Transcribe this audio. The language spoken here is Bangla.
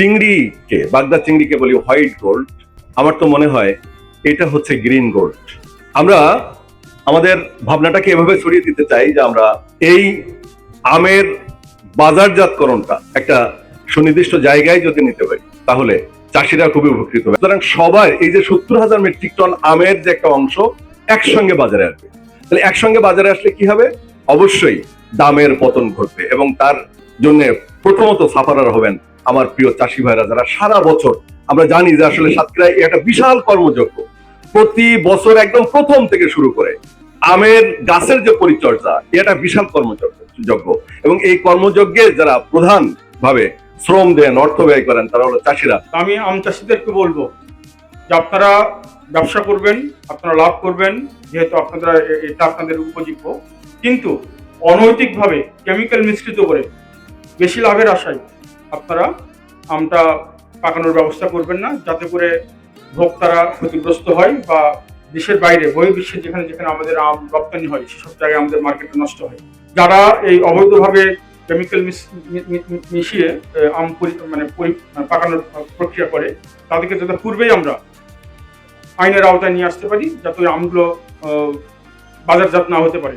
চিংড়িকে, বাগদা চিংড়িকে বলি হোয়াইট গোল্ড, আমার তো মনে হয় এটা হচ্ছে গ্রিন গোল্ড। আমরা আমাদের ভাবনাটাকে এভাবে ছড়িয়ে দিতে চাই যে আমরা এই আমের বাজারজাতকরণটা একটা সুনির্দিষ্ট জায়গায় যদি নিতে পারি তাহলে চাষিরা খুবই উপকৃত হবে। সুতরাং সবাই এই যে 70,000 মেট্রিক টন আমের যে একটা অংশ একসঙ্গে বাজারে আসবে, তাহলে একসঙ্গে বাজারে আসলে কি হবে? অবশ্যই দামের পতন ঘটবে এবং তার জন্য প্রথমত সাফারার হবেন আমার প্রিয় চাষি ভাইরা, যারা সারা বছর, আমরা জানি যে আসলে সাতক্ষীরায় একটা বিশাল কর্মযজ্ঞ প্রতি বছর একদম প্রথম থেকে শুরু করে আমের গাছের যে পরিচর্যা, এটা বিশাল কর্মযজ্ঞ এবং এই কর্মযজ্ঞে যারা প্রধান ভাবে শ্রম দেন, অর্থ ব্যয় করেন, তারা হলো চাষিরা। আমি আম চাষিদেরকে বলবো যে আপনারা ব্যবসা করবেন, আপনারা লাভ করবেন, যেহেতু আপনারা এটা আপনাদের উপযোগ্য, কিন্তু অনৈতিকভাবে কেমিক্যাল মিশ্রিত করে বেশি লাভের আশায় আপনারা আমটা পাকানোর ব্যবস্থা করবেন না, যাতে করে ভোক্তারা ক্ষতিগ্রস্ত হয় বা দেশের বাইরে বহির্বিশ্বে যেখানে যেখানে আমাদের আম রপ্তানি হয় সেসব জায়গায় আমাদের মার্কেটে নষ্ট হয়। যারা এই অবৈধভাবে কেমিক্যাল মিশিয়ে আম পাকানোর প্রক্রিয়া করে, তাদেরকে যাতে পূর্বেই আমরা আইনের আওতায় নিয়ে আসতে পারি, যাতে আমগুলো বাজারজাত না হতে পারে।